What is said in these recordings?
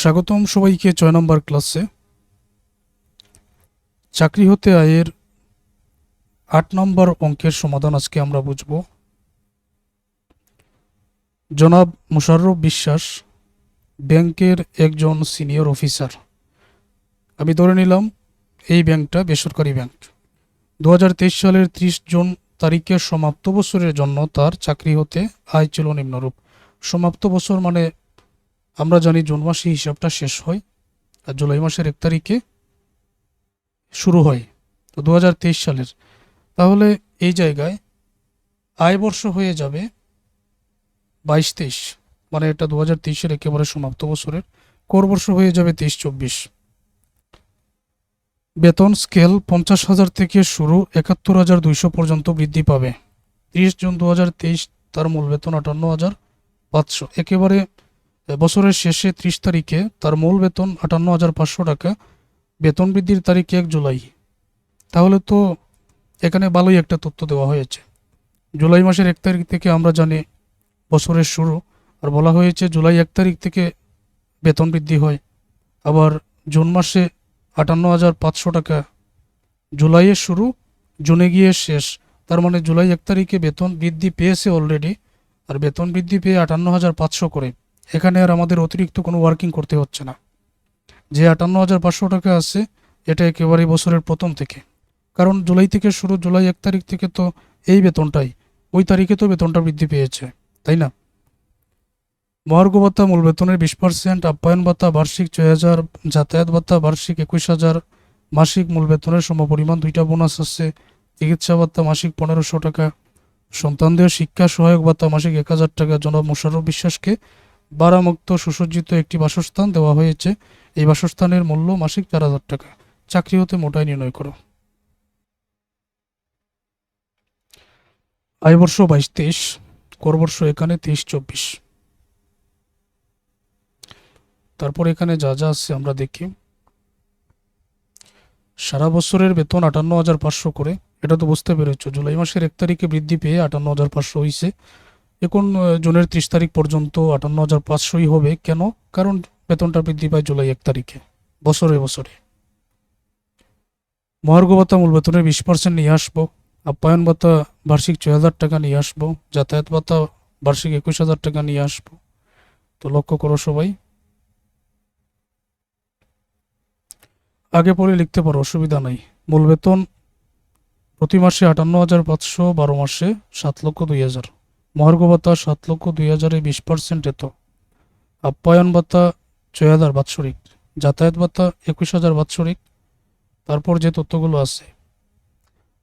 স্বাগতম সবাইকে ৬ নম্বর ক্লাসে। চাকরি হতে আয়ের ৮ নম্বর অঙ্কের সমাধান আজকে আমরা বুঝব। জনাব মোশাররফ বিশ্বাস ব্যাংকের একজন সিনিয়র অফিসার। আমি ধরে নিলাম এই ব্যাংকটা বেসরকারি ব্যাংক। ২০২৩ সালের ৩০ জুন তারিখের সমাপ্ত বছরের জন্য তার চাকরি হতে আয় ছিল নিম্নরূপ। সমাপ্ত বছর মানে আমরা জানি জুন মাসে হিসাবটা শেষ হয় আর জুলাই মাসের ১ তারিখে শুরু হয়, তো ২০২৩ সালের। তাহলে এই জায়গায় আয় বর্ষ হয়ে যাবে ২২-২৩, মানে এটা ২০২৩-এর একেবারে সমাপ্ত বছরের। কর বর্ষ হয়ে যাবে ২৩-২৪। বেতন স্কেল ৫০,০০০ থেকে শুরু ৭১,২০০ পর্যন্ত বৃদ্ধি পাবে। ৩০ জুন ২০২৩ তার মূল বেতন ৫৮,৫০০। একেবারে বছরের শেষে ৩০ তারিখে তার মূল বেতন ৫৮,৫০০ টাকা। বেতন বৃদ্ধির তারিখ ১ জুলাই। তাহলে তো এখানে ভালোই একটা তথ্য দেওয়া হয়েছে। জুলাই মাসের ১ তারিখ থেকে আমরা জানি বছরের শুরু, আর বলা হয়েছে জুলাই ১ তারিখ থেকে বেতন বৃদ্ধি হয়। আবার জুন মাসে ৫৮,৫০০ টাকা, জুলাইয়ের শুরু জুনে গিয়ে শেষ। তার মানে জুলাই ১ তারিখে বেতন বৃদ্ধি পেয়েছে অলরেডি, আর বেতন বৃদ্ধি পেয়ে ৫৮,৫০০ করে। এখানে আর আমাদের অতিরিক্ত কোনো ওয়ার্কিং করতে হচ্ছে না। যে ৫৮,৫০০ টাকা আছে এটা একেবারে বছরের প্রথম থেকে, কারণ জুলাই থেকে শুরু, জুলাই ১ তারিখ থেকে তো এই বেতনটাই, ওই তারিখে তো বেতনটা বৃদ্ধি পেয়েছে, তাই না? মহার্ঘ ভাতা মূল বেতনের ২০%, আপ্যায়ন ভাতা বার্ষিক ৬,০০০, যাতায়াত ভাতা বার্ষিক ২১,০০০, মাসিক মূল বেতনের সমপরিমাণ ২টা বোনাস আছে, চিকিৎসা ভাতা মাসিক ১৫০০ টাকা, সন্তানদের শিক্ষা সহায়ক ভাতা মাসিক ১,০০০ টাকা। জনাব মোশাররফ বিশ্বাসকে ভাড়ামুক্ত সুসজ্জিত একটি বাসস্থান দেওয়া হয়েছে। এই বাসস্থানের মূল্য মাসিক ৪,০০০ টাকা। চাকরি হতে মোটাই নির্ণয় করো। আয়বর্ষ ২২-২৩, করবর্ষ এখানে ২৩-২৪। তারপর এখানে যা যা আছে আমরা দেখি। সারা বছরের বেতন ৫৮,৫০০ করে, এটা তো বুঝতে পেরেছ। জুলাই মাসের ১ তারিখে বৃদ্ধি পেয়ে ৫৮,৫০০ হয়েছে। এখন জুনের ৩০ তারিখ পর্যন্ত ৫৮,৫০০ই হবে। কেন? কারণ বেতনটা বৃদ্ধি পায় জুলাই ১ তারিখে বছরে বছরে। মহার্ঘ ভাতা মূল বেতনের ২০% নিয়ে আসবো। আপ্যায়ন ভাতা বার্ষিক ৬,০০০ টাকা নিয়ে আসবো। যাতায়াত ভাতা বার্ষিক ২১,০০০ টাকা নিয়ে আসবো। তো লক্ষ্য করো সবাই, আগে পরে লিখতে পারো, অসুবিধা নাই। মূল বেতন প্রতি মাসে ৫৮,৫০০, ১২ মাসে ৭,০২,০০০। মহার্ঘ ভাতা ৭,০২,০০০, ২০% এত। আপ্যায়ন ভাতা ৬,০০০ বাৎসরিক। যাতায়াত ভাতা ২১,০০০ বাৎসরিক। তারপর যে তথ্যগুলো আছে,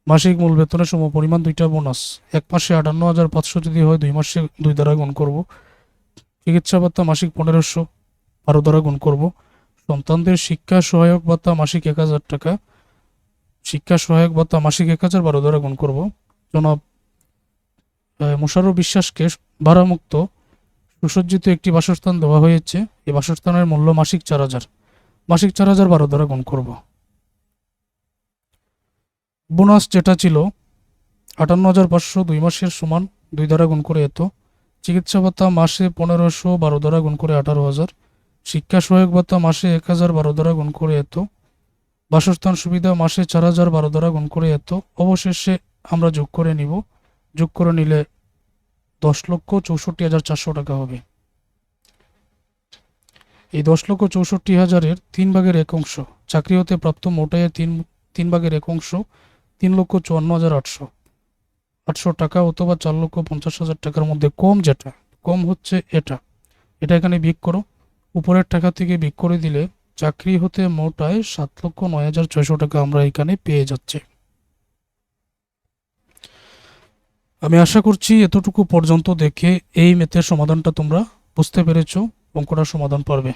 মাসিক মূল বেতনের সমপরিমাণ 2টা বোনাস। এক মাসে ৫৮,৫০০ যদি হয় 2 মাসে 2 দ্বারা গুণ করব। চিকিৎসা ভাতা মাসিক ১৫০০, 12 দ্বারা গুণ করব। সন্তানদের শিক্ষা সহায়ক ভাতা মাসিক ১,০০০ টাকা। শিক্ষা সহায়ক ভাতা মাসিক ১,০০০, 12 দ্বারা গুণ করব। জনাব মোশাররফ বিশ্বাসকে ভাড়ামুক্ত সুসজ্জিত একটি বাসস্থান দেওয়া হয়েছে। এই বাসস্থানের মূল্য মাসিক ৪,০০০। মাসিক ৪,০০০, 12 দ্বারা গুণ করব। বোনাস যেটা ছিল ৫৮,৫০০, 2 মাসের সমান 2 দ্বারা গুণ করে এত। চিকিৎসা ভাতা মাসে ১৫০০, 12 দ্বারা গুণ করে ১৮,০০০। শিক্ষা সহায়ক ভাতা মাসে ১,০০০, 12 দ্বারা গুণ করে এত। বাসস্থান সুবিধা মাসে ৪,০০০, 12 দ্বারা গুণ করে এত। অবশেষে আমরা যোগ করে নিব। যোগ করে নিলে ১০,৬৪,৪০০ টাকা হবে। এই ১০,৬৪,০০০-এর ৩ ভাগের ১ অংশ চাকরি হতে প্রাপ্ত মোট আয়ের ৩ ভাগের ১ অংশ ৩,৫৪,৮০০ টাকা অথবা ৪,৫০,০০০ টাকার মধ্যে কম, যেটা কম হচ্ছে এটা এখানে বিয়োগ করো। উপরের টাকা থেকে বিয়োগ করে দিলে চাকরি হতে মোট আয় ৭,০৯,৬০০ টাকা আমরা এখানে পেয়ে যাচ্ছি। আমি আশা করছি এতটুকু পর্যন্ত দেখে এই ম্যাথের সমাধানটা তোমরা বুঝতে পেরেছো, অঙ্কটার সমাধান পারবে।